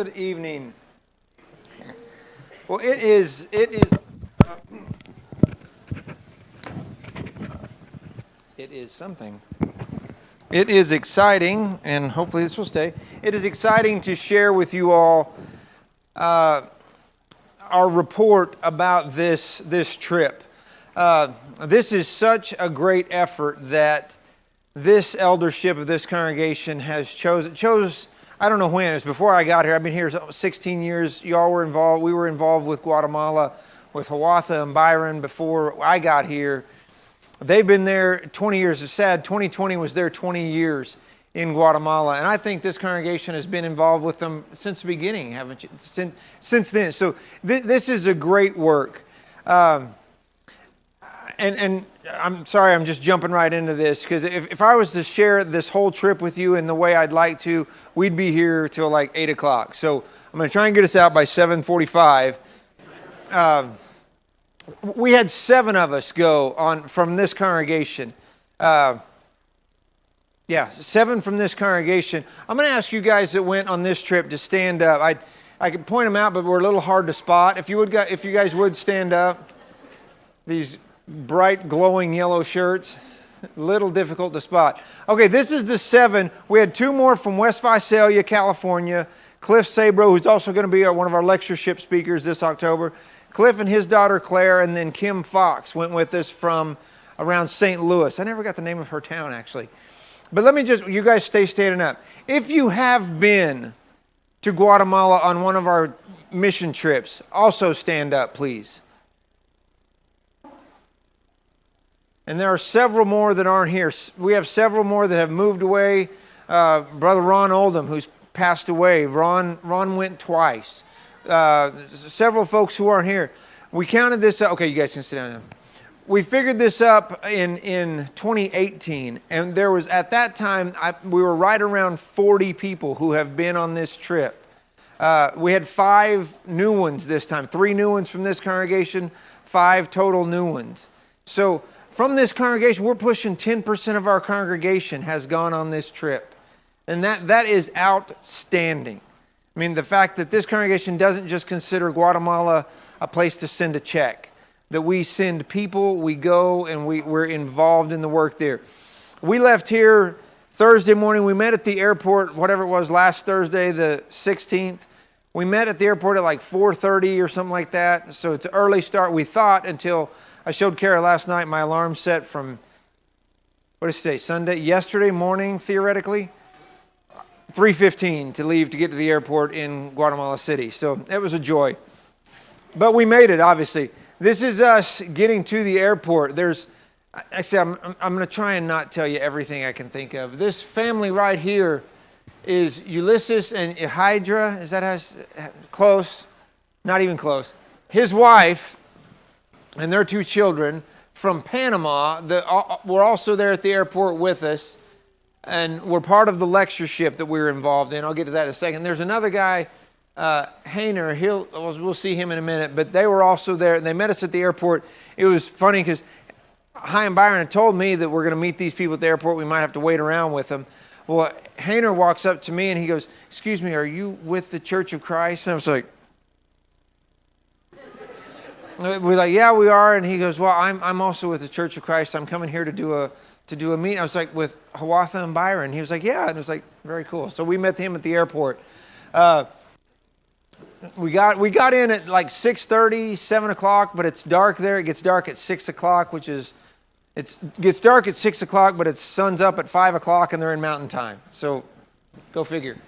Good evening. Well, it is something. It is exciting, and hopefully this will stay. It is exciting to share with you all our report about this trip. This is such a great effort that this eldership of this congregation has chose. I don't know when. It was before I got here. I've been here 16 years. Y'all were involved. We were involved with Guatemala, with Hiawatha and Byron before I got here. They've been there 20 years. It's sad. 2020 was their 20 years in Guatemala. And I think this congregation has been involved with them since the beginning, haven't you? Since then. So this is a great work. And I'm sorry, I'm just jumping right into this, because if I was to share this whole trip with you in the way I'd like to, we'd be here till like 8 o'clock. So I'm going to try and get us out by 7:45. We had 7 of us go from this congregation. 7 from this congregation. I'm going to ask you guys that went on this trip to stand up. I could point them out, but we're a little hard to spot. If you guys would stand up. These bright glowing yellow shirts, little difficult to spot. Okay, this is the 7. We had 2 more from West Visalia, California. Cliff Sabro, who's also going to be one of our lectureship speakers this October. Cliff and his daughter Claire, and then Kim Fox went with us from around St. Louis. I never got the name of her town, actually. But let me you guys stay standing up. If you have been to Guatemala on one of our mission trips, also stand up, please. And there are several more that aren't here. We have several more that have moved away. Brother Ron Oldham, who's passed away. Ron went twice. Several folks who aren't here. We counted this up. Okay, you guys can sit down now. We figured this up in 2018. And there was, at that time, we were right around 40 people who have been on this trip. We had 5 new ones this time. 3 new ones from this congregation. 5 total new ones. So from this congregation, we're pushing 10% of our congregation has gone on this trip. And that is outstanding. I mean, the fact that this congregation doesn't just consider Guatemala a place to send a check. That we send people, we go, and we're involved in the work there. We left here Thursday morning. We met at the airport, whatever it was, last Thursday, the 16th. We met at the airport at like 4:30 or something like that. So it's an early start, we thought, until I showed Kara last night my alarm set from, what is today, Sunday? Yesterday morning, theoretically, 3:15 to leave to get to the airport in Guatemala City. So it was a joy. But we made it, obviously. This is us getting to the airport. I'm going to try and not tell you everything I can think of. This family right here is Ulysses and Hydra. Is that how close? Not even close. His wife and their 2 children from Panama were also there at the airport with us, and were part of the lectureship that we were involved in. I'll get to that in a second. There's another guy, Hainer. We'll see him in a minute, but they were also there, and they met us at the airport. It was funny because Byron had told me that we're going to meet these people at the airport. We might have to wait around with them. Well, Hainer walks up to me and he goes, "Excuse me, are you with the Church of Christ?" And I was like, we're like, "Yeah, we are." And he goes, "Well, I'm also with the Church of Christ. I'm coming here to do a meeting." I was like, "With Hiawatha and Byron?" He was like, "Yeah." And it was like, very cool. So we met him at the airport. We got in at like 6:30, 7 o'clock, but it's dark there. It gets dark at 6 o'clock, it gets dark at 6 o'clock, but it's sun's up at 5 o'clock, and they're in mountain time. So go figure.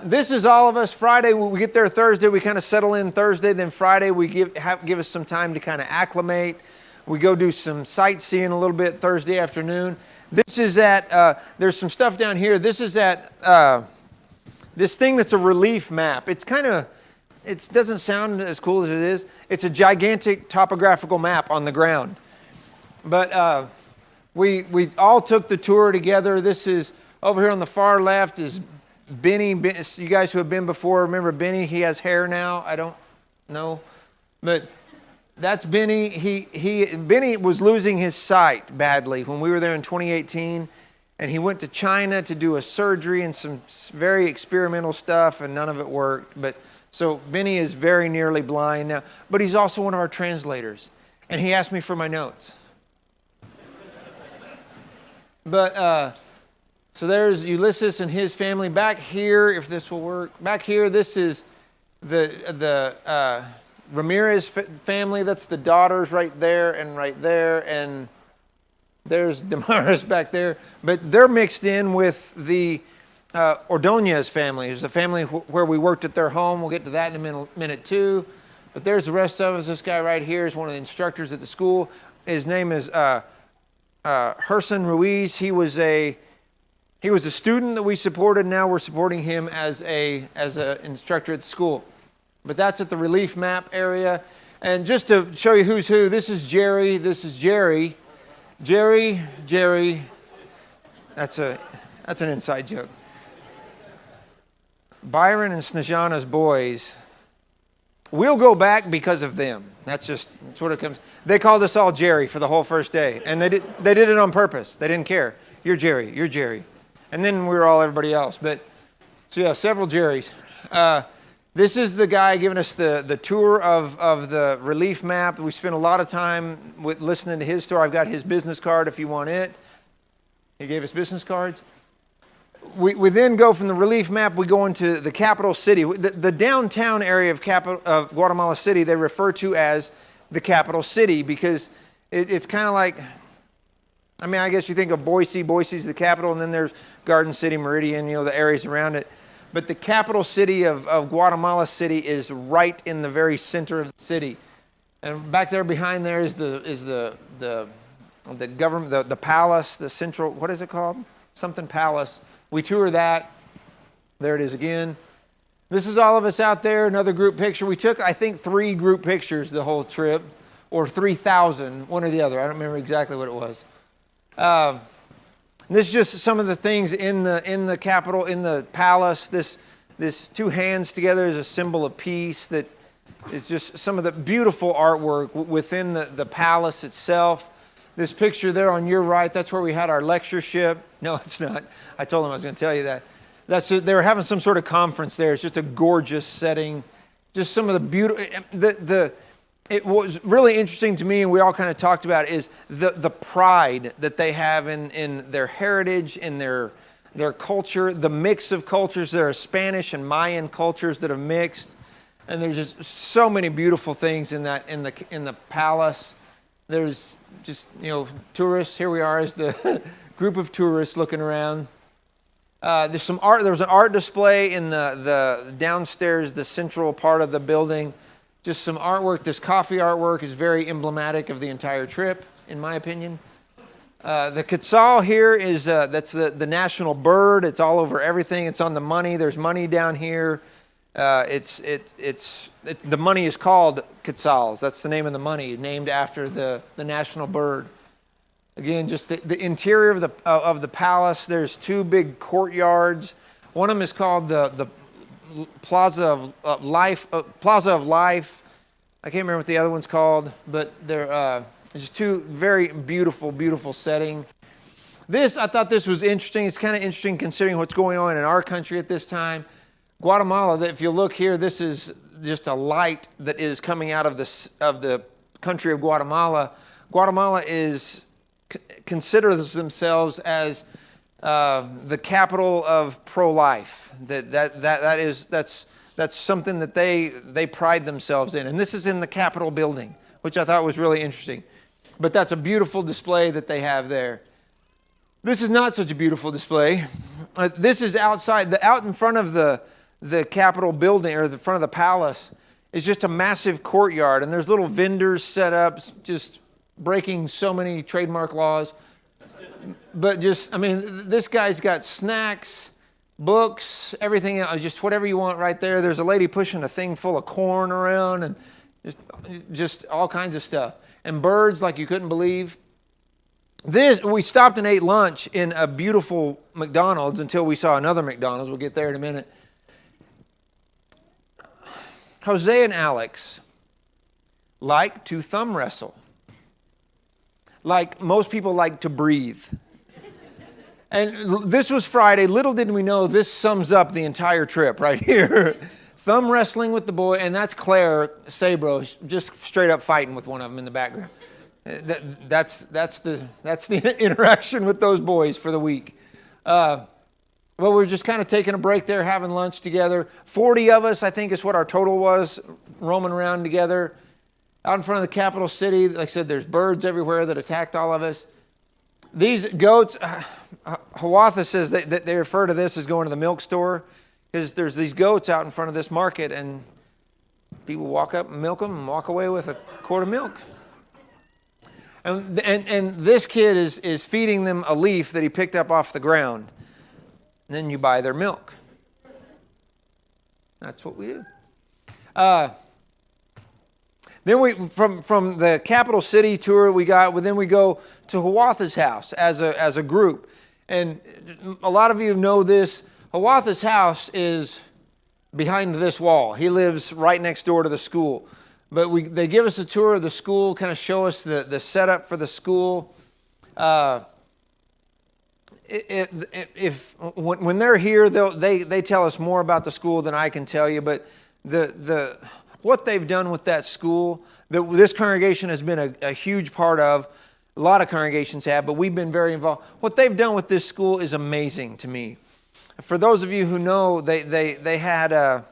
This is all of us. Friday, we get there Thursday. We kind of settle in Thursday. Then Friday, we give us some time to kind of acclimate. We go do some sightseeing a little bit Thursday afternoon. This is there's some stuff down here. This is this thing that's a relief map. It doesn't sound as cool as it is. It's a gigantic topographical map on the ground. But we all took the tour together. This is, over here on the far left is Benny. You guys who have been before, remember Benny? He has hair now. I don't know. But that's Benny. Benny was losing his sight badly when we were there in 2018. And he went to China to do a surgery and some very experimental stuff, and none of it worked. But so Benny is very nearly blind now, but he's also one of our translators. And he asked me for my notes. But so there's Ulysses and his family. Back here, if this will work, back here, this is the Ramirez family. That's the daughters right there and right there, and there's Damaris back there. But they're mixed in with the Ordonez family. There's a family where we worked at their home. We'll get to that in a minute too. But there's the rest of us. This guy right here is one of the instructors at the school. His name is Herson Ruiz. He was a student that we supported. Now we're supporting him as an instructor at the school. But that's at the relief map area. And just to show you who's who, this is Jerry. This is Jerry. Jerry. That's an inside joke. Byron and Snejana's boys. We'll go back because of them. That's what it comes. They called us all Jerry for the whole first day, and they did it on purpose. They didn't care. You're Jerry. You're Jerry. And then we were all everybody else. But so yeah, several Jerrys. This is the guy giving us the tour of the relief map. We spent a lot of time listening to his story. I've got his business card if you want it. He gave us business cards. We then go from the relief map, we go into the capital city. The downtown area of Guatemala City, they refer to as the capital city because it's kind of like, I mean, I guess you think of Boise. Boise's the capital, and then there's Garden City, Meridian, the areas around it. But the capital city of Guatemala City is right in the very center of the city. And back there behind there is the government, the palace, the central, what is it called? Something palace. We tour that. There it is again. This is all of us out there, another group picture. We took, I think, 3 group pictures the whole trip, or 3,000, one or the other. I don't remember exactly what it was. This is just some of the things in the Capitol, in the palace. This 2 hands together is a symbol of peace. That is just some of the beautiful artwork within the palace itself. This picture there on your right, that's where we had our lectureship. No, it's not. I told them I was going to tell you that. They were having some sort of conference there. It's just a gorgeous setting. Just some of the beautiful. It was really interesting to me, and we all kind of talked about it, is the pride that they have in their heritage, in their culture, the mix of cultures. There are Spanish and Mayan cultures that are mixed, and there's just so many beautiful things in the palace. There's just tourists. Here we are as the group of tourists looking around. There's some art. There was an art display in the downstairs, the central part of the building. Just some artwork. This coffee artwork is very emblematic of the entire trip, in my opinion. The quetzal here is that's the national bird. It's all over everything. It's on the money. There's money down here. The money is called quetzals. That's the name of the money, named after the national bird. Again, just the interior of the palace. There's 2 big courtyards. One of them is called the Plaza of Life. I can't remember what the other one's called, but they're just 2 very beautiful setting. I thought this was interesting. It's kind of interesting considering what's going on in our country at this time. Guatemala, if you look here, this is just a light that is coming out of the country of Guatemala. Guatemala considers themselves as the capital of pro-life. That's something that they pride themselves in. And this is in the Capitol building, which I thought was really interesting. But that's a beautiful display that they have there. This is not such a beautiful display. This is outside, out in front of the Capitol building, or the front of the palace, is just a massive courtyard. And there's little vendors set up, just breaking so many trademark laws. But this guy's got snacks, books, everything else, just whatever you want right there. There's a lady pushing a thing full of corn around, and just all kinds of stuff. And birds like you couldn't believe. We stopped and ate lunch in a beautiful McDonald's until we saw another McDonald's. We'll get there in a minute. Jose and Alex like to thumb wrestle. Like most people like to breathe. And this was Friday. Little did we know this sums up the entire trip right here. Thumb wrestling with the boy, and that's Claire Sabro, just straight up fighting with one of them in the background. That's the interaction with those boys for the week. Well, we're just kind of taking a break there, having lunch together. 40 of us, I think, is what our total was, roaming around together. Out in front of the capital city, like I said, there's birds everywhere that attacked all of us. These goats, Hiawatha says that they refer to this as going to the milk store, because there's these goats out in front of this market, and people walk up and milk them and walk away with a quart of milk. And this kid is feeding them a leaf that he picked up off the ground. And then you buy their milk. That's what we do. Then we from the capital city tour then we go to Hiawatha's house as a group. And a lot of you know this. Hiawatha's house is behind this wall. He lives right next door to the school. But they give us a tour of the school, kind of show us the setup for the school. When they're here, they tell us more about the school than I can tell you. But what they've done with that school, this congregation has been a huge part of. A lot of congregations have, but we've been very involved. What they've done with this school is amazing to me. For those of you who know, they had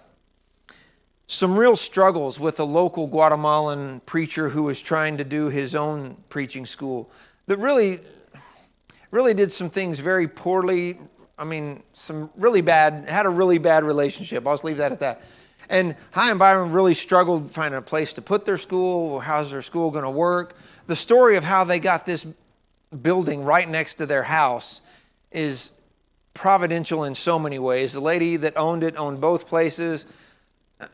some real struggles with a local Guatemalan preacher who was trying to do his own preaching school that really did some things very poorly. I mean, had a really bad relationship. I'll just leave that at that. And High and Byron really struggled finding a place to put their school. How's their school going to work? The story of how they got this building right next to their house is providential in so many ways. The lady that owned it owned both places.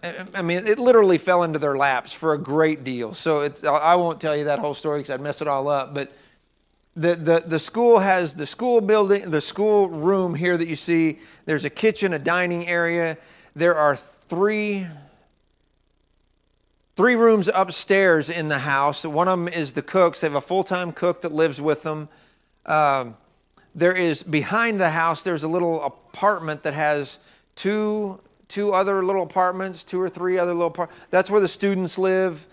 I mean, it literally fell into their laps for a great deal. So I won't tell you that whole story because I'd mess it all up. But the school has the school building, the school room here that you see. There's a kitchen, a dining area. There are three rooms upstairs in the house. One of them is the cooks. They have a full-time cook that lives with them. There is, behind the house, there's a little apartment that has two other little apartments, 2 or 3 other little apartments. That's where the students live.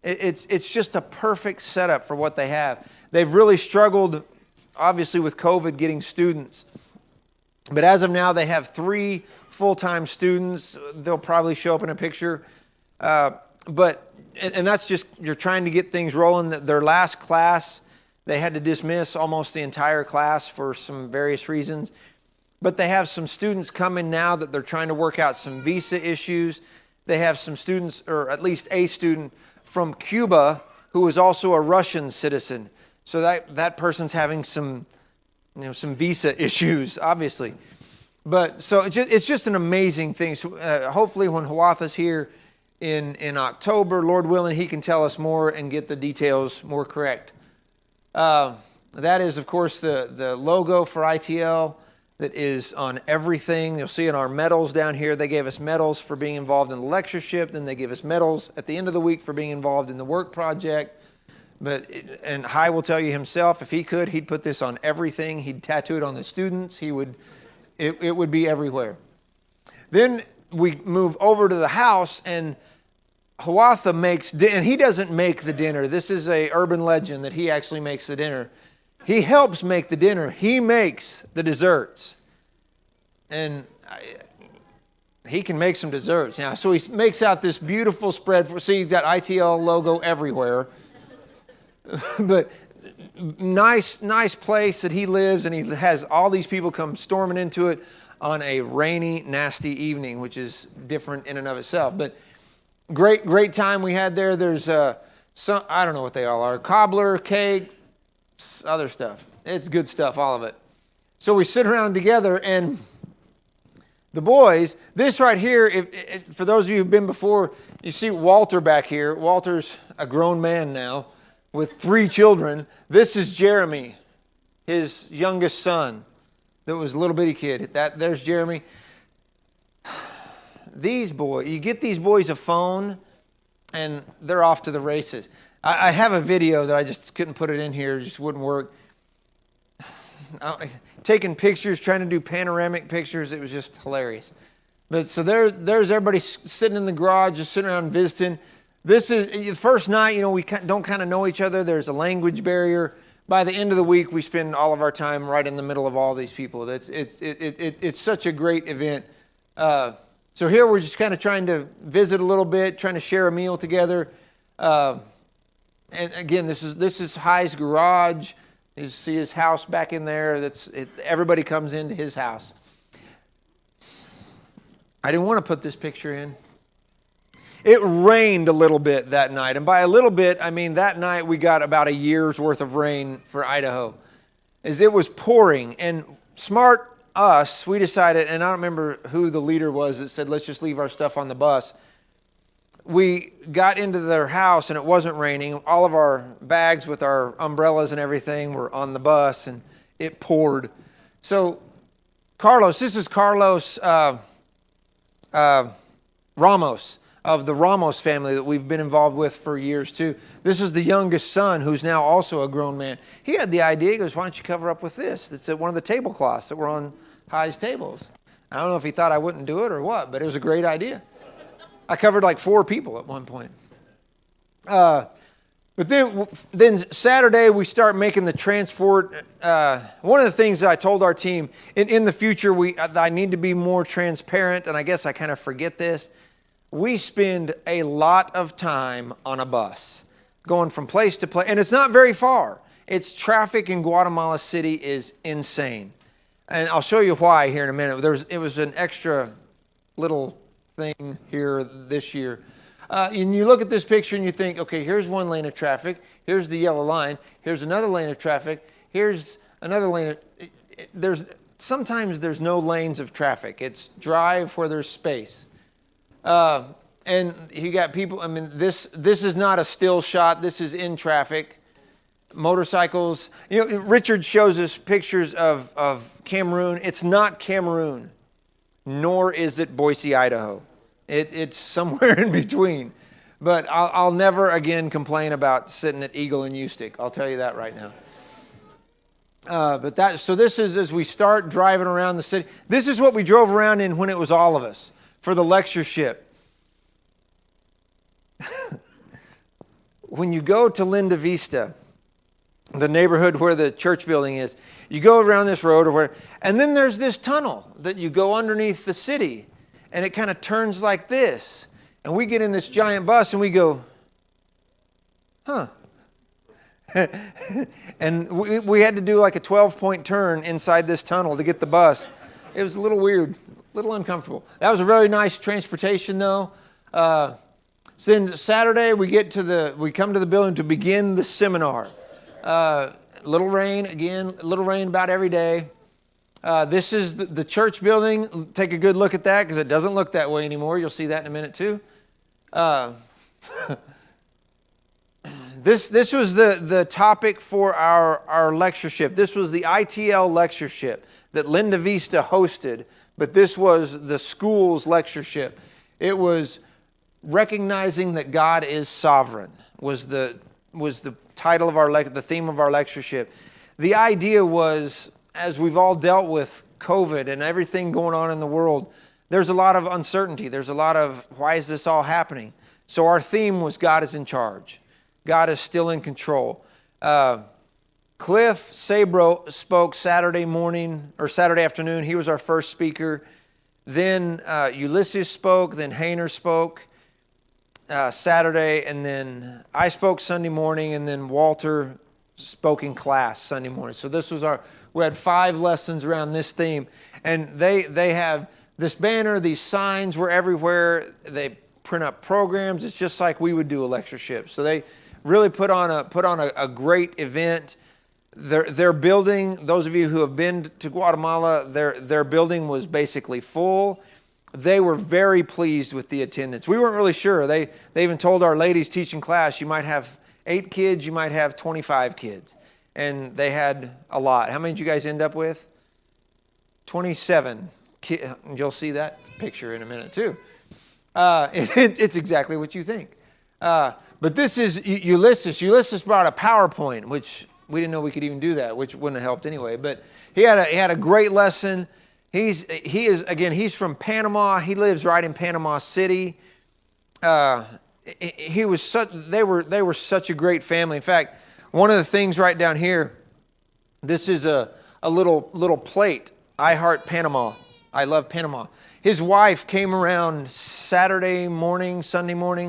It's just a perfect setup for what they have. They've really struggled, obviously, with COVID getting students. But as of now, they have 3 full-time students. They'll probably show up in a picture. And that's just, you're trying to get things rolling. Their last class, they had to dismiss almost the entire class for some various reasons. But they have some students coming now that they're trying to work out some visa issues. They have some students, or at least a student from Cuba who is also a Russian citizen. So that person's having some visa issues, obviously. But so it's just an amazing thing. So, hopefully when Hiawatha's here in October, Lord willing, he can tell us more and get the details more correct. That is, of course, the logo for ITL that is on everything. You'll see in our medals down here, they gave us medals for being involved in the lectureship. Then they give us medals at the end of the week for being involved in the work project. And Hai will tell you himself, if he could, he'd put this on everything. He'd tattoo it on the students. It would be everywhere. Then we move over to the house, and Hiawatha makes, and he doesn't make the dinner. This is a urban legend that he actually makes the dinner. He helps make the dinner. He makes the desserts. And he can make some desserts. Now, so he makes out this beautiful spread. See, you've got ITL logo everywhere. But nice place that he lives, and he has all these people come storming into it on a rainy, nasty evening, which is different in and of itself. But great time we had there. There's some, I don't know what they all are, cobbler, cake, other stuff. It's good stuff, all of it. So we sit around together, and the boys, this right here, for those of you who've been before, you see Walter back here. Walter's a grown man now with 3 children. This is Jeremy, his youngest son, that was a little bitty kid. There's Jeremy. These boys, you get these boys a phone, and they're off to the races. I have a video that I just couldn't put it in here, it just wouldn't work. taking pictures, trying to do panoramic pictures. It was just hilarious. But so there's everybody sitting in the garage, just sitting around visiting. This is the first night, we don't kind of know each other. There's a language barrier. By the end of the week, we spend all of our time right in the middle of all these people. It's such a great event. So here we're just kind of trying to visit a little bit, trying to share a meal together. And again, this is High's garage. You see his house back in there. Everybody comes into his house. I didn't want to put this picture in. It rained a little bit that night. And by a little bit, I mean that night we got about a year's worth of rain for Idaho. As it was pouring. And smart us, we decided, and I don't remember who the leader was that said, let's just leave our stuff on the bus. We got into their house and it wasn't raining. All of our bags with our umbrellas and everything were on the bus and it poured. So this is Carlos Ramos of the Ramos family that we've been involved with for years too. This is the youngest son who's now also a grown man. He had the idea, he goes, why don't you cover up with this? It's one of the tablecloths that were on High's tables. I don't know if he thought I wouldn't do it or what, but it was a great idea. I covered like 4 people at one point. But then Saturday we start making the transport. One of the things that I told our team, in the future I need to be more transparent, and I guess I kind of forget this. We spend a lot of time on a bus, going from place to place, and it's not very far. It's traffic in Guatemala City is insane. And I'll show you why here in a minute. It was an extra little thing here this year. And you look at this picture and you think, okay, here's one lane of traffic. Here's the yellow line. Here's another lane of traffic. Here's another lane. Sometimes there's no lanes of traffic. It's drive where there's space. And you got people, I mean, this is not a still shot. This is in traffic. Motorcycles. Richard shows us pictures of Cameroon. It's not Cameroon, nor is it Boise, Idaho. It's somewhere in between. But I'll never again complain about sitting at Eagle and Ustick. I'll tell you that right now. So this is as we start driving around the city. This is what we drove around in when it was all of us for the lectureship. When you go to Linda Vista, the neighborhood where the church building is, you go around this road and then there's this tunnel that you go underneath the city. And it kind of turns like this. And we get in this giant bus and we go, huh. And we had to do like a 12-point turn inside this tunnel to get the bus. It was a little weird, a little uncomfortable. That was a very nice transportation though. So then Saturday we come to the building to begin the seminar. Little rain about every day. This is the church building. Take a good look at that because it doesn't look that way anymore. You'll see that in a minute too. This was the topic for our lectureship. This was the ITL lectureship that Linda Vista hosted, but this was the school's lectureship. It was recognizing that God is sovereign was the title of the theme of our lectureship. The idea was, as we've all dealt with COVID and everything going on in the world, there's a lot of uncertainty. There's a lot of, why is this all happening? So our theme was God is in charge. God is still in control. Cliff Sabro spoke Saturday afternoon. He was our first speaker. Then Ulysses spoke. Then Hayner spoke Saturday. And then I spoke Sunday morning. And then Walter spoke in class Sunday morning. So we had 5 lessons around this theme. And they have this banner, these signs were everywhere. They print up programs. It's just like we would do a lectureship. So they really put on a great event. Their building, those of you who have been to Guatemala, their building was basically full. They were very pleased with the attendance. We weren't really sure. They even told our ladies teaching class, you might have 8 kids, you might have 25 kids. And they had a lot. How many did you guys end up with? 27. You'll see that picture in a minute too. It's exactly what you think. But this is Ulysses. Ulysses brought a PowerPoint, which we didn't know we could even do that, which wouldn't have helped anyway. But he had a great lesson. He's from Panama. He lives right in Panama City. They were such a great family. In fact, one of the things right down here, this is a little plate. I heart Panama. I love Panama. His wife came around Sunday morning,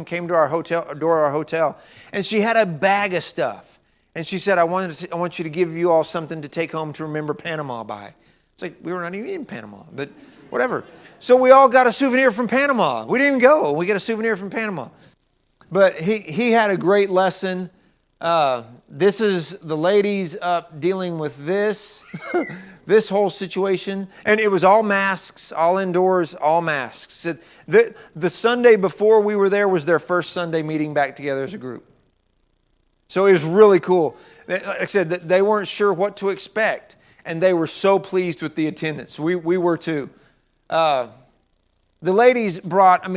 came to our hotel, and she had a bag of stuff. And she said, I want you to give you all something to take home to remember Panama by. It's like, we were not even in Panama, but whatever. So we all got a souvenir from Panama. We didn't even go. We got a souvenir from Panama. But he had a great lesson. This is the ladies up dealing with this, this whole situation. And it was all masks, all indoors, all masks. The Sunday before we were there was their first Sunday meeting back together as a group. So it was really cool. Like I said, they weren't sure what to expect. And they were so pleased with the attendance. We were too. The ladies brought,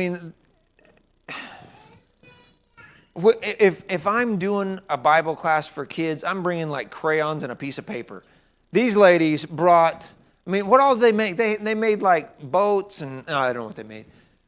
if I'm doing a Bible class for kids, I'm bringing like crayons and a piece of paper. These ladies brought, what all did they make? They made like boats and, I don't know what they made.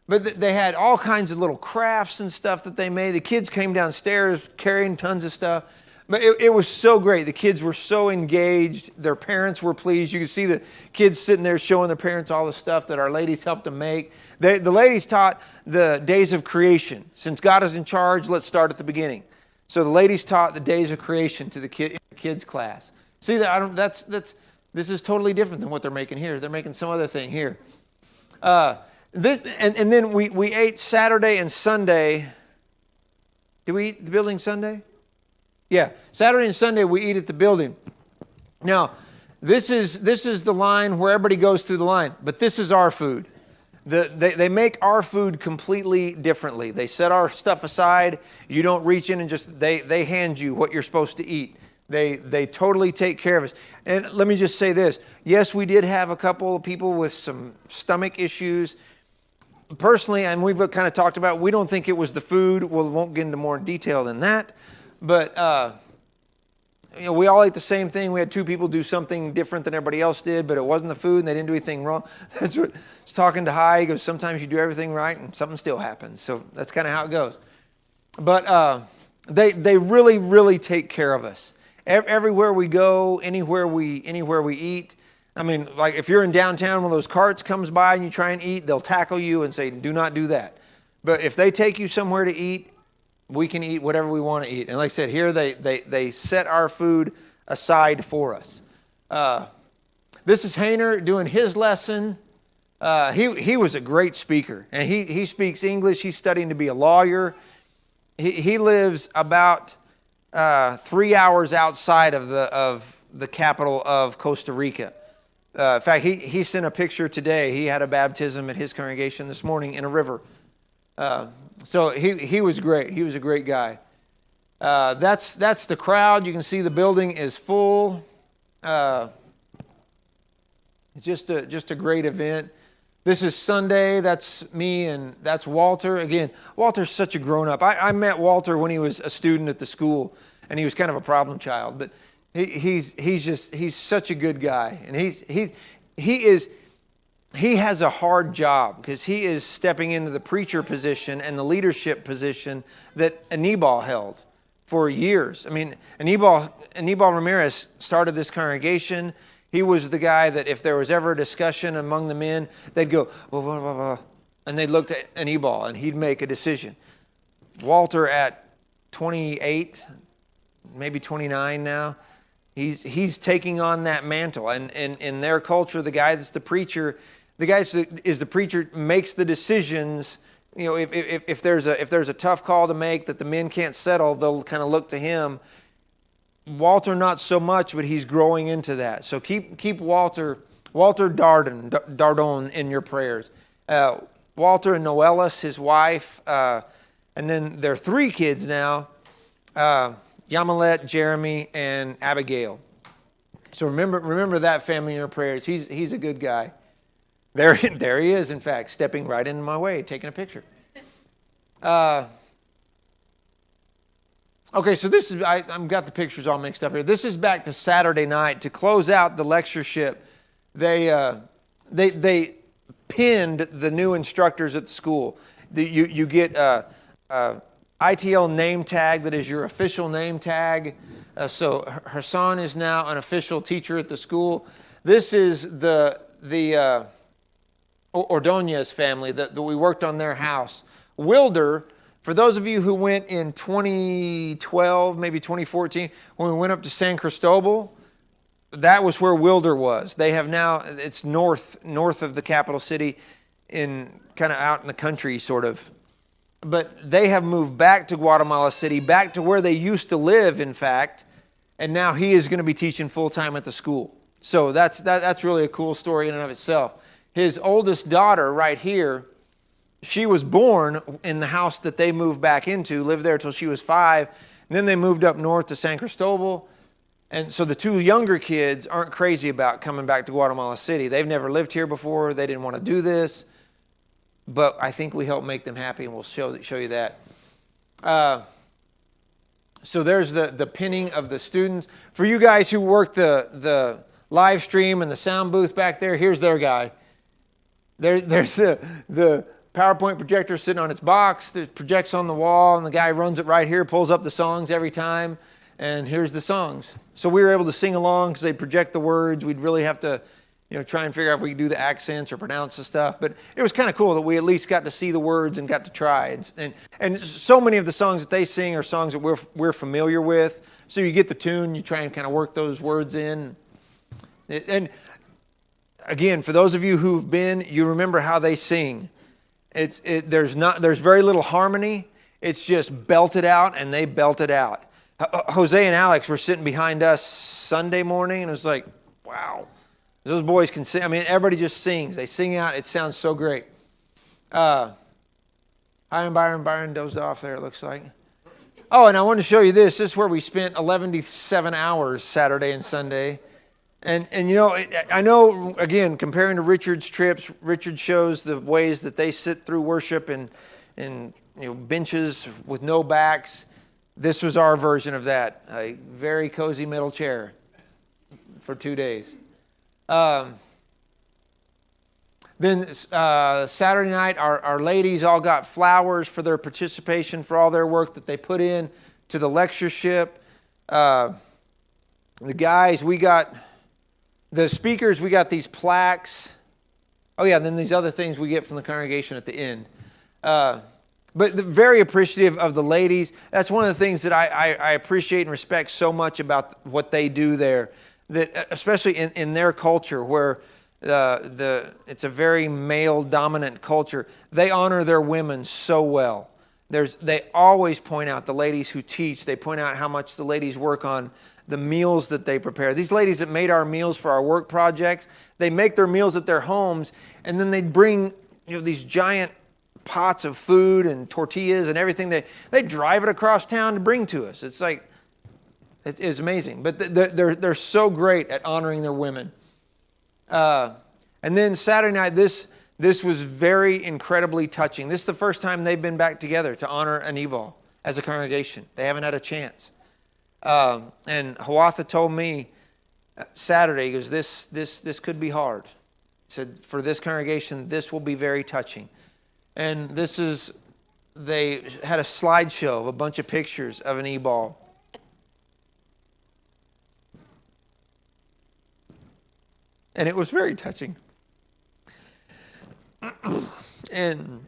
But they had all kinds of little crafts and stuff that they made. The kids came downstairs carrying tons of stuff. But it was so great. The kids were so engaged. Their parents were pleased. You could see the kids sitting there showing their parents all the stuff that our ladies helped them make. The ladies taught the days of creation. Since God is in charge, let's start at the beginning. So the ladies taught the days of creation to the kids class. See, this is totally different than what they're making here. They're making some other thing here. And then we ate Saturday and Sunday. Did we eat at the building Sunday? Yeah, Saturday and Sunday we eat at the building. Now, this is the line where everybody goes through the line, but this is our food. They make our food completely differently. They set our stuff aside. You don't reach in and they hand you what you're supposed to eat. They totally take care of us. And let me just say this. Yes, we did have a couple of people with some stomach issues. Personally, and we've kind of talked about, we don't think it was the food. We won't get into more detail than that. But, we all ate the same thing. We had two people do something different than everybody else did, but it wasn't the food and they didn't do anything wrong. That's what I was talking to Hy. He goes, sometimes you do everything right and something still happens. So that's kind of how it goes. But they really, really take care of us. Everywhere we go, anywhere we eat. Like if you're in downtown, one of those carts comes by and you try and eat, they'll tackle you and say, do not do that. But if they take you somewhere to eat, we can eat whatever we want to eat. And like I said, here they set our food aside for us. This is Hayner doing his lesson. He was a great speaker. And he speaks English. He's studying to be a lawyer. He lives about 3 hours outside of the capital of Costa Rica. In fact, he sent a picture today. He had a baptism at his congregation this morning in a river. So he was great. He was a great guy. That's the crowd. You can see the building is full. It's just a great event. This is Sunday. That's me and that's Walter. Again, Walter's such a grown-up. I met Walter when he was a student at the school, and he was kind of a problem child. But he's such a good guy, and he has a hard job because he is stepping into the preacher position and the leadership position that Anibal held for years. Anibal Ramirez started this congregation. He was the guy that if there was ever a discussion among the men, they'd go, blah, blah, blah, blah, and they'd look to Anibal and he'd make a decision. Walter at 28, maybe 29 now, he's taking on that mantle. And in their culture, the guy that's the preacher, makes the decisions. If there's a tough call to make that the men can't settle, they'll kind of look to him. Walter not so much, but he's growing into that. So keep Walter Dardon in your prayers. Walter and Noelis, his wife, and then their 3 kids now, Yamilet, Jeremy, and Abigail. So remember that family in your prayers. He's a good guy. There he is, in fact, stepping right into my way, taking a picture. Okay, so this is, I've got the pictures all mixed up here. This is back to Saturday night. To close out the lectureship, they pinned the new instructors at the school. You get a ITL name tag that is your official name tag. So Hassan is now an official teacher at the school. This is the Ordonez family that we worked on their house. Wilder, for those of you who went in 2012, maybe 2014, when we went up to San Cristobal, that was where Wilder was. They have now, it's north of the capital city, in kind of out in the country sort of. But they have moved back to Guatemala City, back to where they used to live, in fact, and now he is going to be teaching full-time at the school. So that's really a cool story in and of itself. His oldest daughter right here, she was born in the house that they moved back into, lived there till she was 5, and then they moved up north to San Cristobal. And so the two younger kids aren't crazy about coming back to Guatemala City. They've never lived here before. They didn't want to do this. But I think we help make them happy, and we'll show you that. So there's the pinning of the students. For you guys who work the live stream and the sound booth back there, here's their guy. There's the PowerPoint projector sitting on its box that projects on the wall, and the guy runs it right here, pulls up the songs every time, and here's the songs. So we were able to sing along because they project the words. We'd really have to, try and figure out if we could do the accents or pronounce the stuff. But it was kind of cool that we at least got to see the words and got to try. And so many of the songs that they sing are songs that we're familiar with. So you get the tune, you try and kind of work those words in. And again, for those of you who've been, you remember how they sing. There's very little harmony. It's just belted out, and they belt it out. Jose and Alex were sitting behind us Sunday morning, and it was like, wow. Those boys can sing. I mean, everybody just sings. They sing out. It sounds so great. Hi, I'm Byron. Byron dozed off there, it looks like. Oh, and I wanted to show you this. This is where we spent 11 hours Saturday and Sunday. And I know, again, comparing to Richard's trips, Richard shows the ways that they sit through worship in benches with no backs. This was our version of that, a very cozy metal chair for 2 days. Then Saturday night, our ladies all got flowers for their participation, for all their work that they put in to the lectureship. The guys, the speakers, we got these plaques. Oh yeah, and then these other things we get from the congregation at the end. But very appreciative of the ladies. That's one of the things that I appreciate and respect so much about what they do there. That especially in their culture, where it's a very male-dominant culture, they honor their women so well. They always point out, the ladies who teach, they point out how much the ladies work on the meals that they prepare. These ladies that made our meals for our work projects, they make their meals at their homes, and then they bring these giant pots of food and tortillas and everything. They drive it across town to bring to us. It's like, it's amazing. But they're so great at honoring their women. And then Saturday night, this was very incredibly touching. This is the first time they've been back together to honor an Ebal as a congregation. They haven't had a chance. And Hawatha told me Saturday, he goes, this could be hard. He said, for this congregation, this will be very touching. And they had a slideshow of a bunch of pictures of an Ebal. And it was very touching. And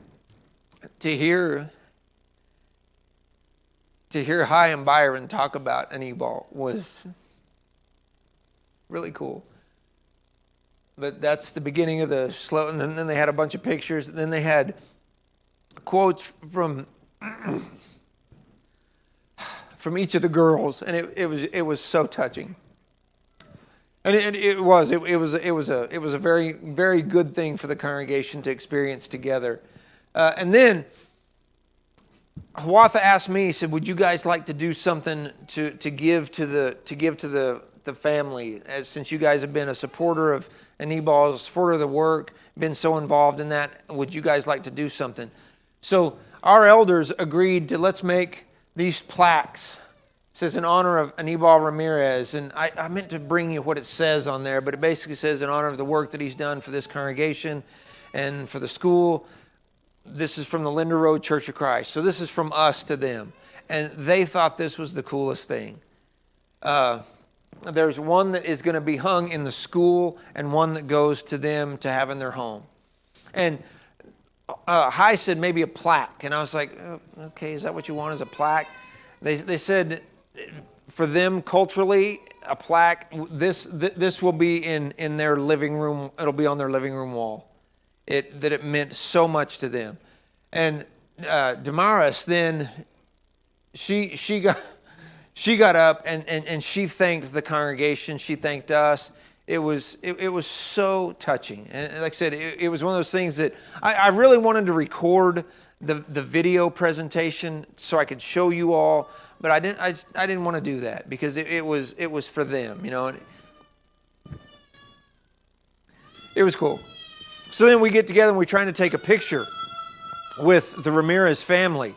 to hear Hi and Byron talk about an Ebal was really cool. But that's the beginning of the slow, and then they had a bunch of pictures, and then they had quotes from each of the girls, and it was so touching. And it was a very, very good thing for the congregation to experience together. And then Hawatha asked me, he said, "Would you guys like to do something to give to the family, since you guys have been a supporter of an Ebal, a supporter of the work, been so involved in that? Would you guys like to do something?" So our elders agreed to, let's make these plaques It says in honor of Anibal Ramirez, and I meant to bring you what it says on there, but it basically says in honor of the work that he's done for this congregation and for the school. This is from the Linder Road Church of Christ. So this is from us to them. And they thought this was the coolest thing. There's one that is going to be hung in the school and one that goes to them to have in their home. And Hi said maybe a plaque. And I was like, okay, is that what you want, is a plaque? They said for them culturally, a plaque, this will be in their living room. It'll be on their living room wall. That it meant so much to them. And Damaris then, she got up and she thanked the congregation. She thanked us. It was so touching. And like I said, it was one of those things that I really wanted to record the video presentation so I could show you all, but I didn't want to do that because it was for them, you know. And it was cool. So then we get together and we're trying to take a picture with the Ramirez family,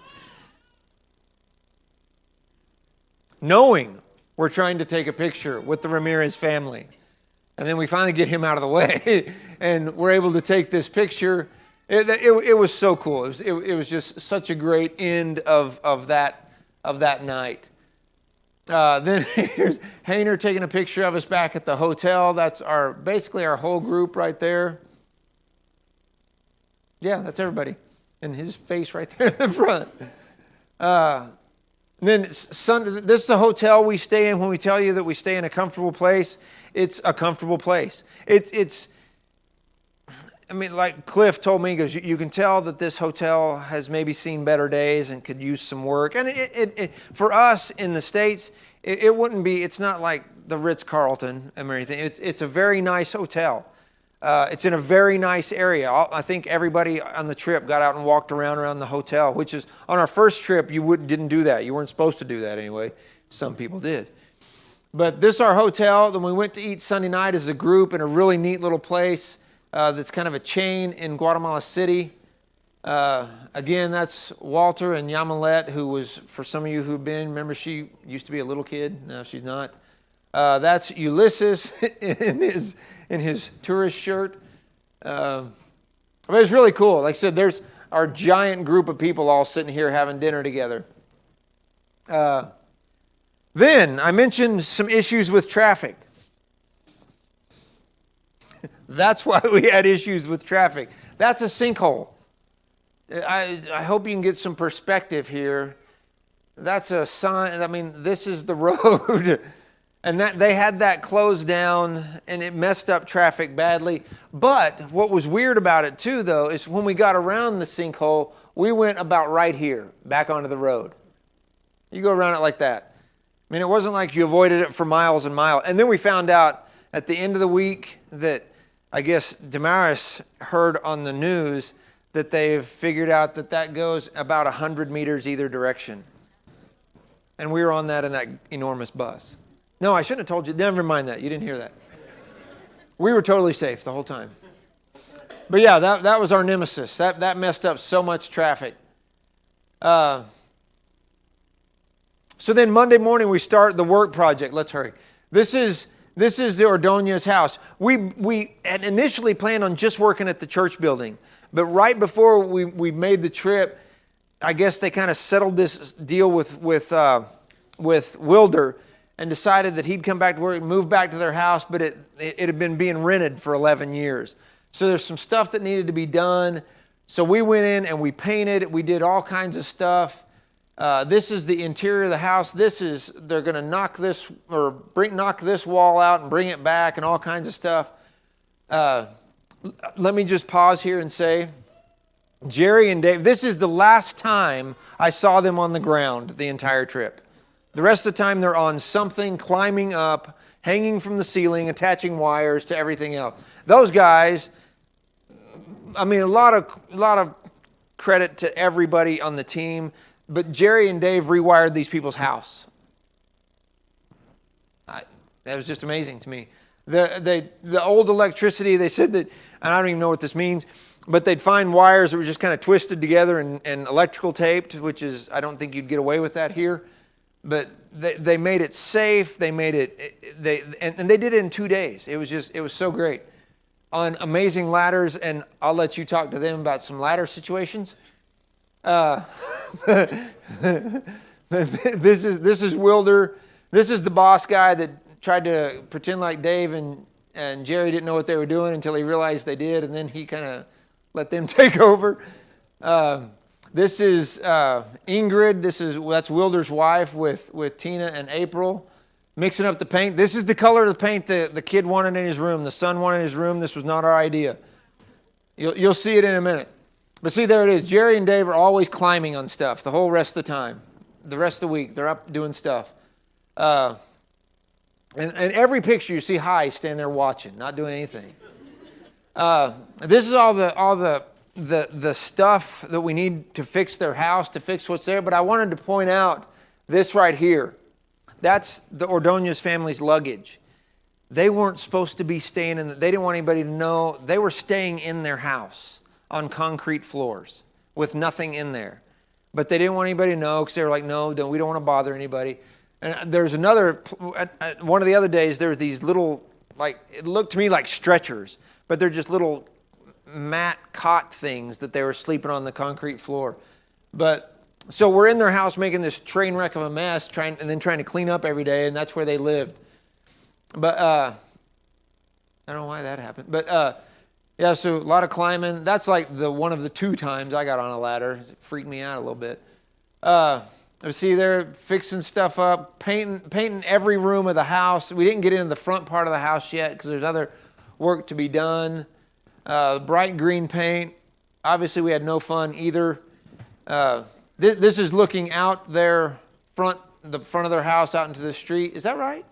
knowing we're trying to take a picture with the Ramirez family. And then we finally get him out of the way and we're able to take this picture. It was so cool. It was just such a great end of that night. Then here's Hayner taking a picture of us back at the hotel. That's basically our whole group right there. Yeah, that's everybody. And his face right there in the front. Then this is the hotel we stay in. When we tell you that we stay in a comfortable place, it's a comfortable place. I mean, like Cliff told me, he goes, you can tell that this hotel has maybe seen better days and could use some work. And for us in the States, it wouldn't be, it's not like the Ritz-Carlton or anything. It's a very nice hotel. It's in a very nice area. I think everybody on the trip got out and walked around the hotel, which is, on our first trip, you didn't do that. You weren't supposed to do that anyway. Some people did. But this is our hotel. Then we went to eat Sunday night as a group in a really neat little place that's kind of a chain in Guatemala City. Again, that's Walter and Yamilet, who was, for some of you who've been, remember she used to be a little kid. No, she's not. That's Ulysses in his tourist shirt. But it's really cool. Like I said, there's our giant group of people all sitting here having dinner together. Then I mentioned some issues with traffic. That's why we had issues with traffic. That's a sinkhole. I hope you can get some perspective here. That's a sign. I mean, this is the road. And they had that closed down, and it messed up traffic badly. But what was weird about it, too, though, is when we got around the sinkhole, we went about right here, back onto the road. You go around it like that. I mean, it wasn't like you avoided it for miles and miles. And then we found out at the end of the week that, I guess, Damaris heard on the news that they've figured out that goes about 100 meters either direction. And we were on that in that enormous bus. No, I shouldn't have told you. Never mind that. You didn't hear that. We were totally safe the whole time. But yeah, that was our nemesis. That messed up so much traffic. So then Monday morning we start the work project. Let's hurry. This is the Ordonez house. We had initially planned on just working at the church building. But right before we made the trip, I guess they kind of settled this deal with Wilder, and decided that he'd come back to work and move back to their house, but it had been being rented for 11 years. So there's some stuff that needed to be done. So we went in and we painted. We did all kinds of stuff. This is the interior of the house. They're going to knock this wall out and bring it back and all kinds of stuff. Let me just pause here and say, Jerry and Dave, this is the last time I saw them on the ground the entire trip. The rest of the time they're on something, climbing up, hanging from the ceiling, attaching wires to everything else. Those guys, I mean, a lot of credit to everybody on the team, but Jerry and Dave rewired these people's house. That was just amazing to me. The old electricity, they said that, and I don't even know what this means, but they'd find wires that were just kind of twisted together and electrical taped, which is, I don't think you'd get away with that here. but they made it safe. They made it, and they did it in 2 days. It was so great. On amazing ladders, and I'll let you talk to them about some ladder situations. This is Wilder. This is the boss guy that tried to pretend like Dave and Jerry didn't know what they were doing until he realized they did, and then he kind of let them take over. This is Ingrid. That's Wilder's wife with Tina and April, mixing up the paint. This is the color of the paint the kid wanted in his room. The son wanted in his room. This was not our idea. You'll see it in a minute. But see, there it is. Jerry and Dave are always climbing on stuff the whole rest of the time. The rest of the week, they're up doing stuff. And every picture you see Hi standing there watching, not doing anything. This is all the stuff that we need to fix their house, to fix what's there. But I wanted to point out this right here. That's the Ordonez family's luggage. They weren't supposed to be staying they didn't want anybody to know. They were staying in their house on concrete floors with nothing in there. But they didn't want anybody to know because they were like, no, we don't want to bother anybody. And there's another, one of the other days, there were these little, it looked to me like stretchers, but they're just little mat cot things that they were sleeping on the concrete floor. But so we're in their house making this train wreck of a mess, trying to clean up every day, and that's where they lived. But I don't know why that happened. But yeah, so a lot of climbing. That's like one of the 2 times I got on a ladder. It freaked me out a little bit. See, they're fixing stuff up, painting every room of the house. We didn't get into the front part of the house yet because there's other work to be done. Bright green paint. Obviously, we had no fun either. This is looking out the front of their house out into the street. Is that right?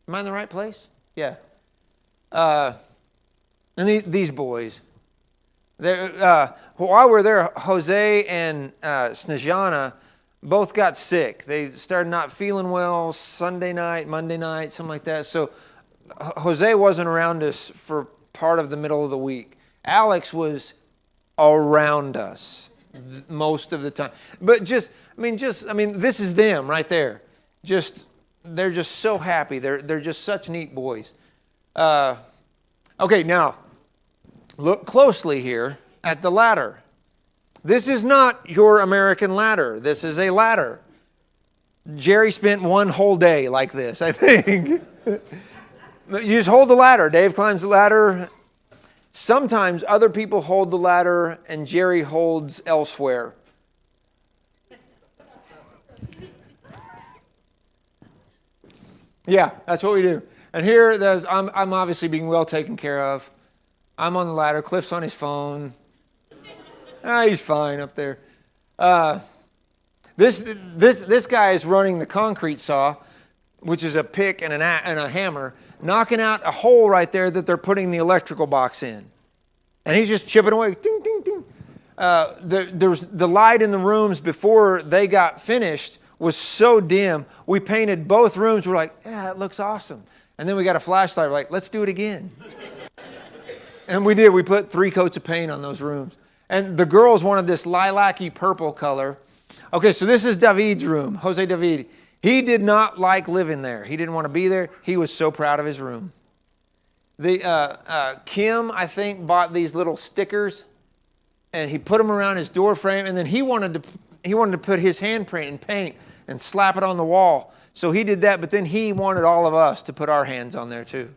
Am I in the right place? Yeah. And these boys. While we're there, Jose and Snejana both got sick. They started not feeling well Sunday night, Monday night, something like that. So Jose wasn't around us for part of the middle of the week. Alex was around us most of the time. But this is them right there. They're just so happy. They're just such neat boys. Okay, now look closely here at the ladder. This is not your American ladder. This is a ladder. Jerry spent one whole day like this, I think. You just hold the ladder. Dave climbs the ladder. Sometimes other people hold the ladder and Jerry holds elsewhere. Yeah, that's what we do. And here, I'm obviously being well taken care of. I'm on the ladder. Cliff's on his phone. He's fine up there. This guy is running the concrete saw, which is a pick and a hammer, knocking out a hole right there that they're putting the electrical box in. And he's just chipping away. Ding, ding, ding. There's the light in the rooms before they got finished was so dim. We painted both rooms. We're like, yeah, it looks awesome. And then we got a flashlight. We're like, let's do it again. And we did. We put 3 coats of paint on those rooms. And the girls wanted this lilac-y purple color. Okay, so this is David's room, Jose David. He did not like living there. He didn't want to be there. He was so proud of his room. Kim, I think, bought these little stickers, and he put them around his door frame, and then he wanted to put his handprint in paint and slap it on the wall. So he did that, but then he wanted all of us to put our hands on there too.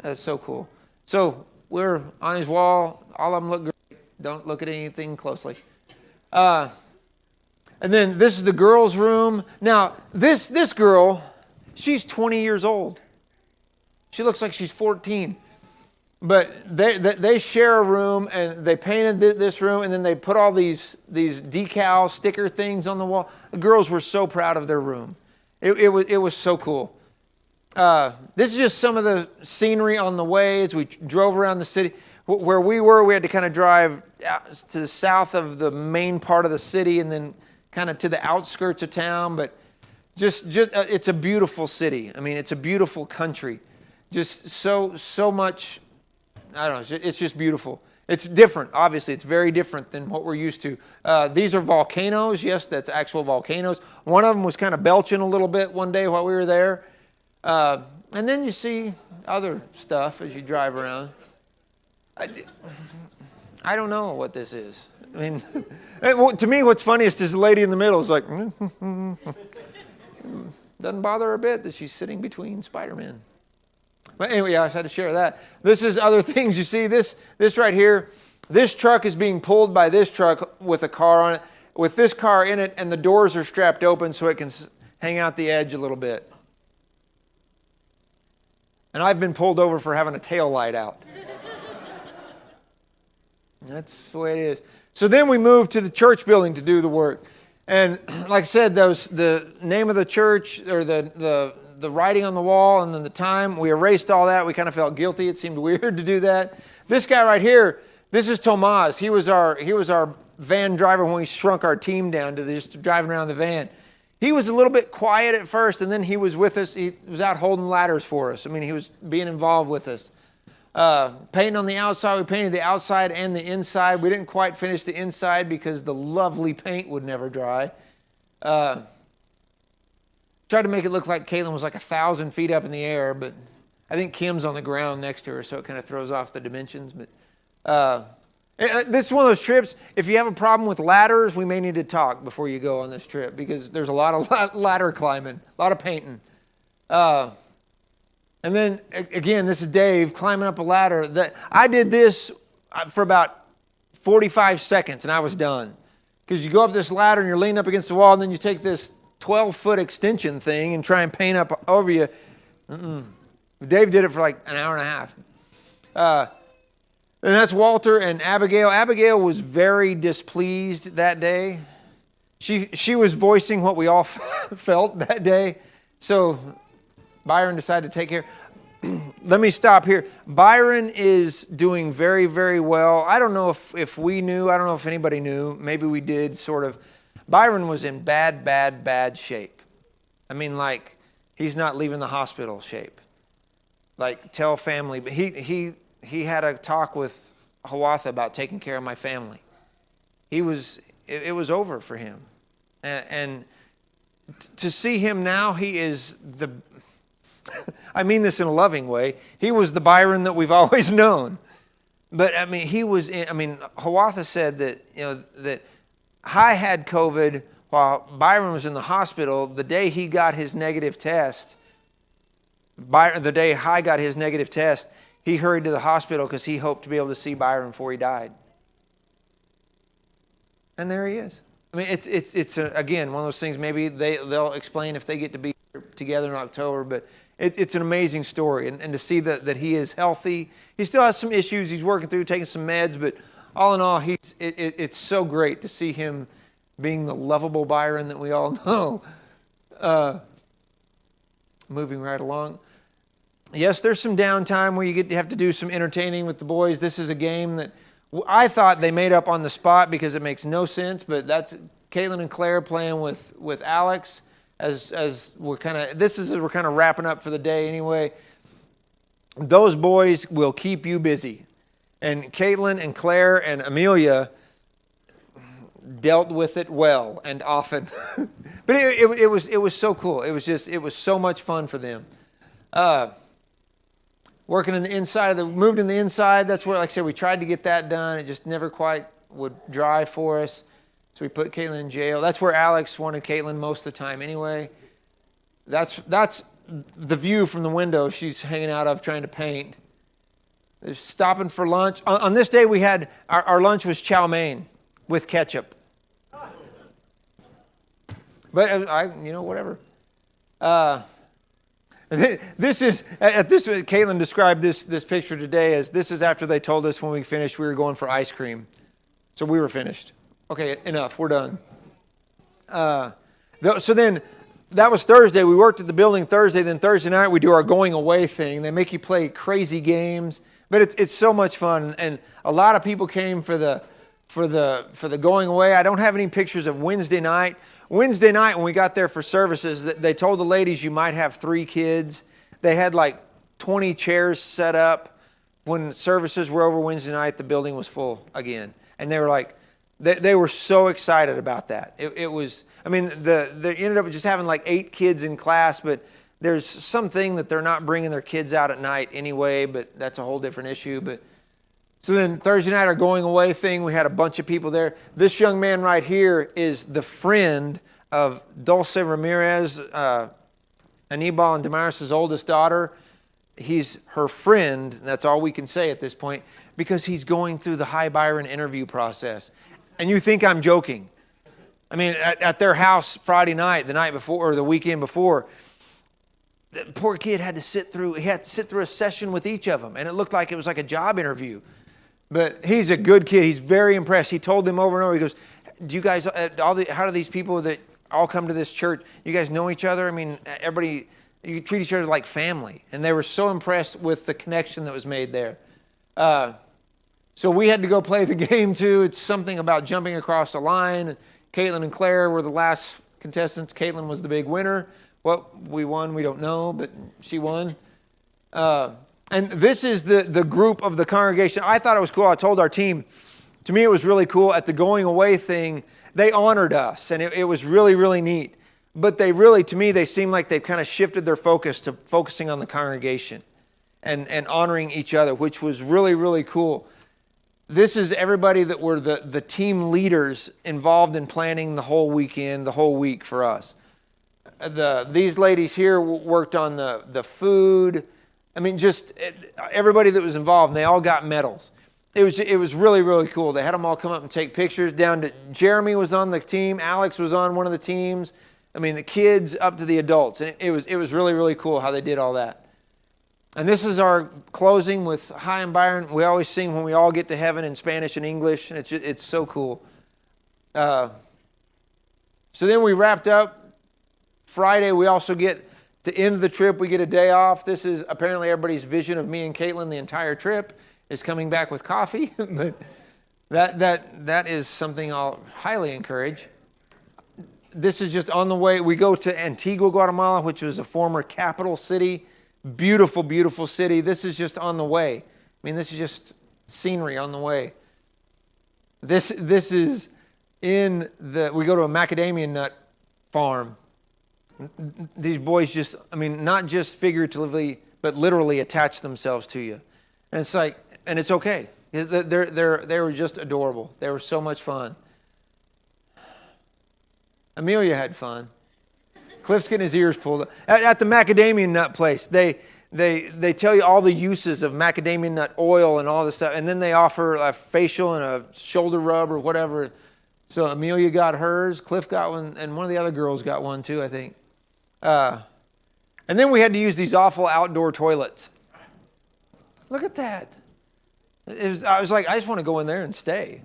That's so cool. So we're on his wall. All of them look great. Don't look at anything closely. And then this is the girls' room. Now, this girl, she's 20 years old. She looks like she's 14. But they share a room, and they painted this room, and then they put all these decal sticker things on the wall. The girls were so proud of their room. It was so cool. This is just some of the scenery on the way as we drove around the city. Where we were, we had to kind of drive out to the south of the main part of the city and then kind of to the outskirts of town. But just it's a beautiful city. I mean, it's a beautiful country. Just so much, I don't know, it's just beautiful. It's different. Obviously, it's very different than what we're used to. These are volcanoes. Yes, that's actual volcanoes. One of them was kind of belching a little bit one day while we were there. And then you see other stuff as you drive around. I don't know what this is. I mean, to me, what's funniest is the lady in the middle is like, doesn't bother her a bit that she's sitting between Spider-Man. But anyway, I had to share that. This is other things. You see this right here. This truck is being pulled by this truck with a car on it, with this car in it, and the doors are strapped open so it can hang out the edge a little bit. And I've been pulled over for having a tail light out. That's the way it is. So then we moved to the church building to do the work. And like I said, the name of the church, or the writing on the wall, and then the time, we erased all that. We kind of felt guilty. It seemed weird to do that. This guy right here, this is Tomas. He was our van driver when we shrunk our team down to just driving around the van. He was a little bit quiet at first, and then he was with us. He was out holding ladders for us. I mean, he was being involved with us. Painting on the outside, we painted the outside and the inside. We didn't quite finish the inside because the lovely paint would never dry. Tried to make it look like Caitlin was like 1,000 feet up in the air, but I think Kim's on the ground next to her, so it kind of throws off the dimensions. But this is one of those trips, if you have a problem with ladders, we may need to talk before you go on this trip, because there's a lot of ladder climbing, a lot of painting. And then, again, this is Dave climbing up a ladder. I did this for about 45 seconds, and I was done. Because you go up this ladder, and you're leaning up against the wall, and then you take this 12-foot extension thing and try and paint up over you. Dave did it for like an hour and a half. And that's Walter and Abigail. Abigail was very displeased that day. She was voicing what we all felt that day. So Byron decided to take care. Let me stop here. Byron is doing very, very well. I don't know if we knew. I don't know if anybody knew. Maybe we did, sort of. Byron was in bad shape. I mean, like, he's not leaving the hospital shape. Like, tell family. But he had a talk with Hawatha about taking care of my family. It was over for him. And to see him now, he is the... I mean this in a loving way. He was the Byron that we've always known. But, I mean, Hawatha said that, that Hi had COVID while Byron was in the hospital. The day he got his negative test, the day Hi got his negative test, he hurried to the hospital because he hoped to be able to see Byron before he died. And there he is. I mean, it's again, one of those things, maybe they'll explain if they get to be together in October, but it's an amazing story. And to see that he is healthy. He still has some issues he's working through, taking some meds, but all in all, it's so great to see him being the lovable Byron that we all know. Moving right along. Yes, there's some downtime where you have to do some entertaining with the boys. This is a game that I thought they made up on the spot because it makes no sense, but that's Caitlin and Claire playing with Alex as we're kind of wrapping up for the day anyway. Those boys will keep you busy. And Caitlin and Claire and Amelia dealt with it well and often. But it was so cool. It was so much fun for them. Working in the inside moved in the inside. That's where, like I said, we tried to get that done. It just never quite would dry for us. So we put Caitlin in jail. That's where Alex wanted Caitlin most of the time anyway. That's the view from the window she's hanging out of trying to paint. They're stopping for lunch. On this day we had, our lunch was chow mein with ketchup. But whatever. Caitlin described this picture today as, this is after they told us when we finished we were going for ice cream. So we were finished. Okay, enough, we're done. So then, that was Thursday. We worked at the building Thursday. Then Thursday night we do our going away thing. They make you play crazy games, but it's so much fun. And a lot of people came for the going away. I don't have any pictures of Wednesday night. Wednesday night when we got there for services, they told the ladies you might have 3 kids. They had like 20 chairs set up when services were over Wednesday night, the building was full again. And they were like, they were so excited about that. It was, I mean, they ended up just having like 8 kids in class, but there's something that they're not bringing their kids out at night anyway, but that's a whole different issue. But so then Thursday night, our going away thing, we had a bunch of people there. This young man right here is the friend of Dulce Ramirez, Anibal and Damaris' oldest daughter. He's her friend. That's all we can say at this point, because he's going through the High Byron interview process. And you think I'm joking. I mean, at their house Friday night, the night before, or the weekend before, the poor kid had to sit through a session with each of them. And it looked like it was like a job interview. But he's a good kid. He's very impressed. He told them over and over, he goes, do you guys, how do these people that all come to this church, you guys know each other? I mean, everybody, you treat each other like family. And they were so impressed with the connection that was made there. So we had to go play the game too. It's something about jumping across the line. Caitlin and Claire were the last contestants. Caitlin was the big winner. What we won, we don't know, but she won. And this is the group of the congregation. I thought it was cool. I told our team, to me it was really cool. At the going away thing, they honored us, and it was really, really neat. But they really, to me, they seemed like they've kind of shifted their focus to focusing on the congregation and honoring each other, which was really, really cool. This is everybody that were the team leaders involved in planning the whole weekend, the whole week for us. These ladies here worked on the food. I mean, just everybody that was involved, and they all got medals. It was really, really cool. They had them all come up and take pictures. Down to Jeremy was on the team. Alex was on one of the teams. I mean, the kids up to the adults. And it was really, really cool how they did all that. And this is our closing with High and Byron. We always sing When We All Get to Heaven in Spanish and English, and it's so cool. So then we wrapped up. Friday, we also get to end the trip. We get a day off. This is apparently everybody's vision of me and Caitlin the entire trip, is coming back with coffee. But that is something I'll highly encourage. This is just on the way. We go to Antigua, Guatemala, which was a former capital city. Beautiful, beautiful city. This is just on the way. I mean, this is just scenery on the way. This is we go to a macadamia nut farm. These boys just, I mean, not just figuratively, but literally attach themselves to you. And it's like, and it's okay. They were just adorable. They were so much fun. Amelia had fun. Cliff's getting his ears pulled up. At the macadamia nut place, they tell you all the uses of macadamia nut oil and all this stuff, and then they offer a facial and a shoulder rub or whatever. So Amelia got hers, Cliff got one, and one of the other girls got one too, I think. And then we had to use these awful outdoor toilets. Look at that. I was like, I just want to go in there and stay.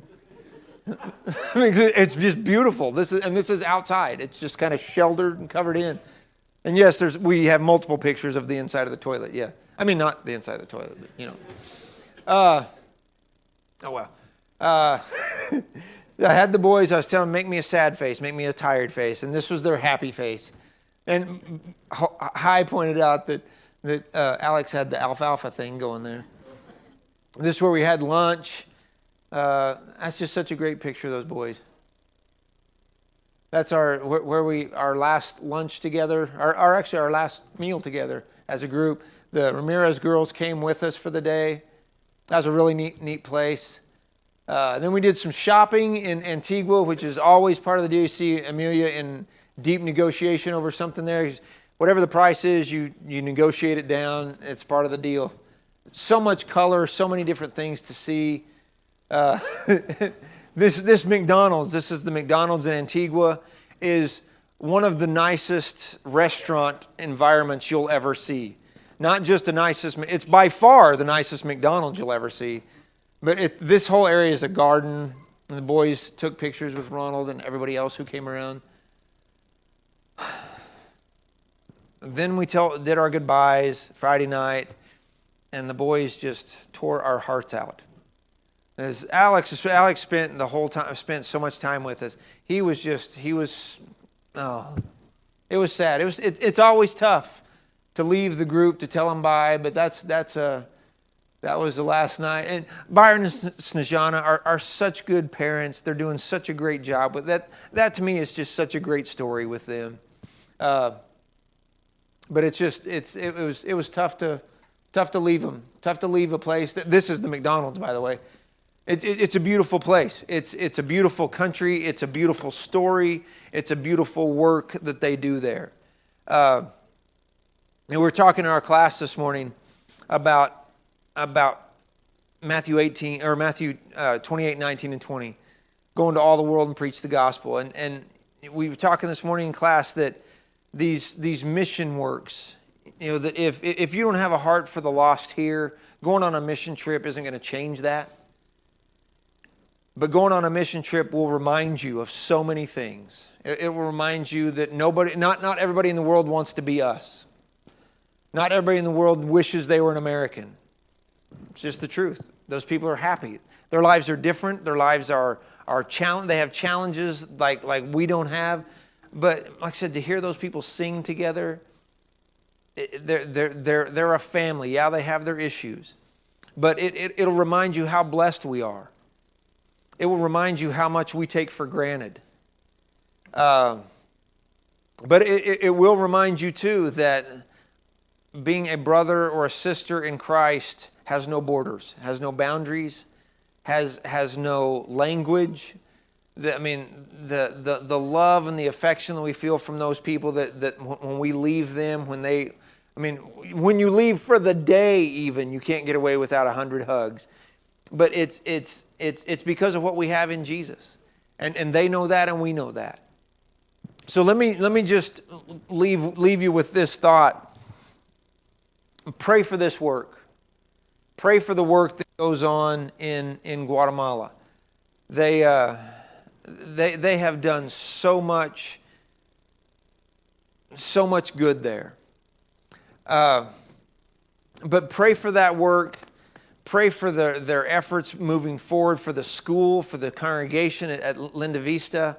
I mean, it's just beautiful. This is outside. It's just kind of sheltered and covered in. And yes, we have multiple pictures of the inside of the toilet. Yeah, I mean not the inside of the toilet, but you know. Oh well. I had the boys. I was telling them, make me a sad face, make me a tired face, and this was their happy face. And High pointed out that Alex had the alfalfa thing going there. This is where we had lunch. That's just such a great picture of those boys. That's our last lunch together, actually our last meal together as a group. The Ramirez girls came with us for the day. That was a really neat place. Then we did some shopping in Antigua, which is always part of the deal. You see Amelia in deep negotiation over something there. Whatever the price is, you negotiate it down. It's part of the deal. So much color, so many different things to see. This McDonald's, this is the McDonald's in Antigua, is one of the nicest restaurant environments you'll ever see. Not just the nicest, it's by far the nicest McDonald's you'll ever see. But this whole area is a garden, and the boys took pictures with Ronald and everybody else who came around. Then we did our goodbyes Friday night, and the boys just tore our hearts out. As Alex spent the whole time, spent so much time with us. It was sad. It's always tough to leave the group, to tell them bye, but that's That was the last night. And Byron and Snejana are such good parents. They're doing such a great job. But that to me is just such a great story with them. But it's just it was tough to leave them. Tough to leave a place. This is the McDonald's, by the way. It's a beautiful place. It's a beautiful country. It's a beautiful story. It's a beautiful work that they do there. And we were talking in our class this morning about Matthew 28, 19, and 20, going to all the world and preach the gospel. And we were talking this morning in class that these mission works, that if you don't have a heart for the lost here, going on a mission trip isn't going to change that. But going on a mission trip will remind you of so many things. It will remind you that not everybody in the world wants to be us. Not everybody in the world wishes they were an American. It's just the truth. Those people are happy. Their lives are different. Their lives are challenge. They have challenges like we don't have. But like I said, to hear those people sing together, they're a family. Yeah, they have their issues, but it'll remind you how blessed we are. It will remind you how much we take for granted. But it will remind you too that being a brother or a sister in Christ has no borders, has no boundaries, has no language. The love and the affection that we feel from those people that when we leave them, when you leave for the day even, you can't get away without 100 hugs. But it's because of what we have in Jesus. And they know that and we know that. So let me just leave you with this thought. Pray for this work. Pray for the work that goes on in Guatemala. They have done so much good there. But pray for that work. Pray for their efforts moving forward, for the school, for the congregation at Linda Vista.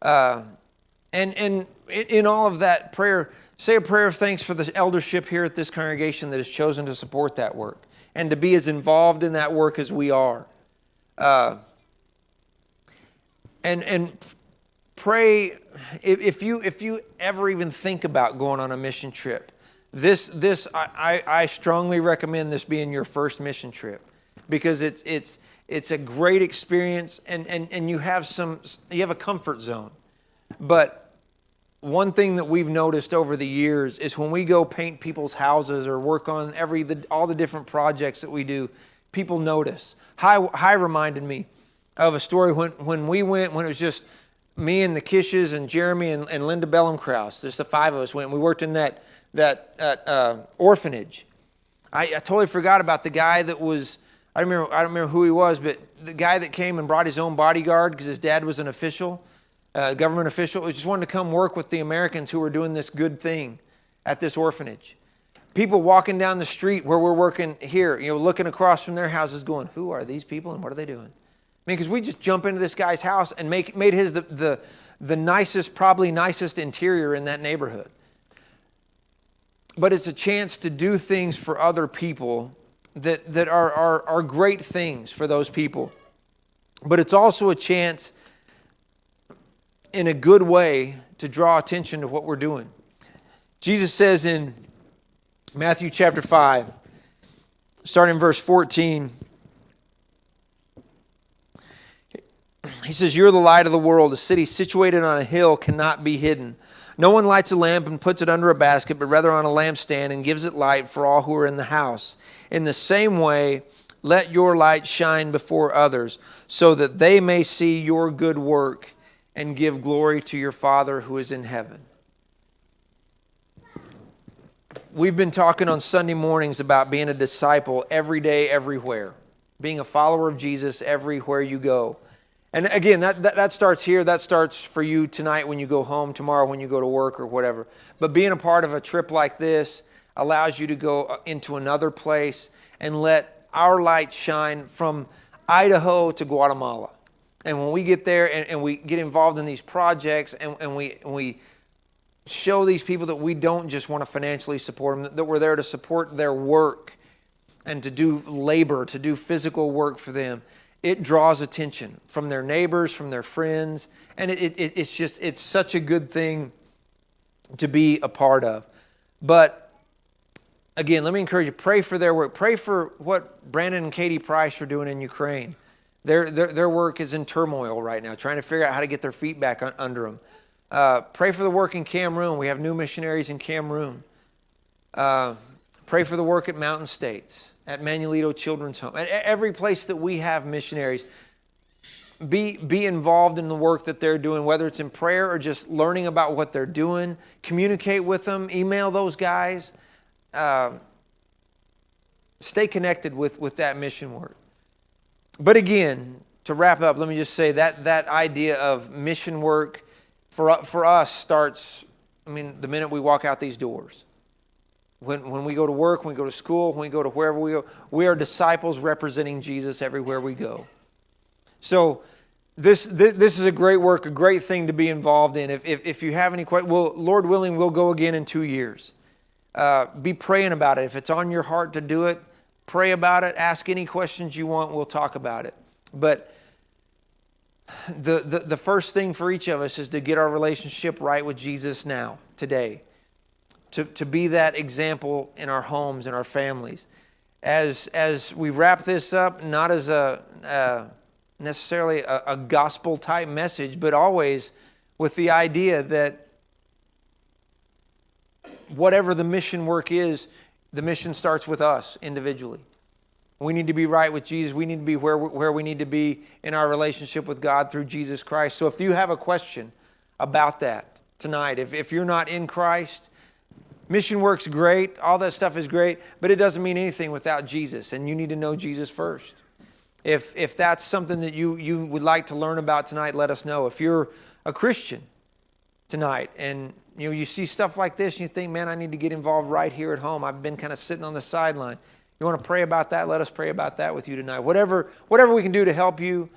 And in all of that prayer, say a prayer of thanks for the eldership here at this congregation that has chosen to support that work and to be as involved in that work as we are. And pray, if you ever even think about going on a mission trip, I strongly recommend this being your first mission trip, because it's a great experience and you have a comfort zone. But one thing that we've noticed over the years is when we go paint people's houses or work on all the different projects that we do, people notice. Hi reminded me of a story when we went, when it was just me and the Kishes and Jeremy and Linda Bellum-Krause. Just the five of us went. We worked in that orphanage. I totally forgot about the guy that was, I don't remember who he was, but the guy that came and brought his own bodyguard because his dad was an official, government official. He just wanted to come work with the Americans who were doing this good thing at this orphanage. People walking down the street where we're working here, looking across from their houses going, who are these people and what are they doing? Because we just jump into this guy's house and made his the nicest, probably nicest interior in that neighborhood. But it's a chance to do things for other people that are great things for those people. But it's also a chance, in a good way, to draw attention to what we're doing. Jesus says in Matthew chapter 5, starting in verse 14, he says, "You're the light of the world. A city situated on a hill cannot be hidden. No one lights a lamp and puts it under a basket, but rather on a lampstand and gives it light for all who are in the house. In the same way, let your light shine before others, so that they may see your good work and give glory to your Father who is in heaven." We've been talking on Sunday mornings about being a disciple every day, everywhere. Being a follower of Jesus everywhere you go. And again, that starts here. That starts for you tonight when you go home, tomorrow when you go to work or whatever. But being a part of a trip like this allows you to go into another place and let our light shine from Idaho to Guatemala. And when we get there and we get involved in these projects and we show these people that we don't just want to financially support them, that we're there to support their work and to do labor, to do physical work for them, it draws attention from their neighbors, from their friends, and it's such a good thing to be a part of. But again, let me encourage you, pray for their work. Pray for what Brandon and Katie Price are doing in Ukraine. Their work is in turmoil right now, trying to figure out how to get their feet back under them. Pray for the work in Cameroon. We have new missionaries in Cameroon. Pray for the work at Mountain States, at Manuelito Children's Home. At every place that we have missionaries, be involved in the work that they're doing, whether it's in prayer or just learning about what they're doing. Communicate with them. Email those guys. Stay connected with that mission work. But again, to wrap up, let me just say that idea of mission work for us starts, the minute we walk out these doors. When we go to work, when we go to school, when we go to wherever we go, we are disciples representing Jesus everywhere we go. So this is a great work, a great thing to be involved in. If you have any questions, well, Lord willing, we'll go again in 2 years. Be praying about it. If it's on your heart to do it, pray about it. Ask any questions you want. We'll talk about it. But the first thing for each of us is to get our relationship right with Jesus now, today. To be that example in our homes and our families. As we wrap this up, not as necessarily a gospel type message, but always with the idea that whatever the mission work is, the mission starts with us individually. We need to be right with Jesus. We need to be where we need to be in our relationship with God through Jesus Christ. So if you have a question about that tonight, if you're not in Christ, mission work's great, all that stuff is great, but it doesn't mean anything without Jesus, and you need to know Jesus first. If that's something that you would like to learn about tonight, let us know. If you're a Christian tonight and you see stuff like this and you think, man, I need to get involved right here at home. I've been kind of sitting on the sideline. You want to pray about that? Let us pray about that with you tonight. Whatever we can do to help you,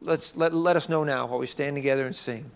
let us know now while we stand together and sing.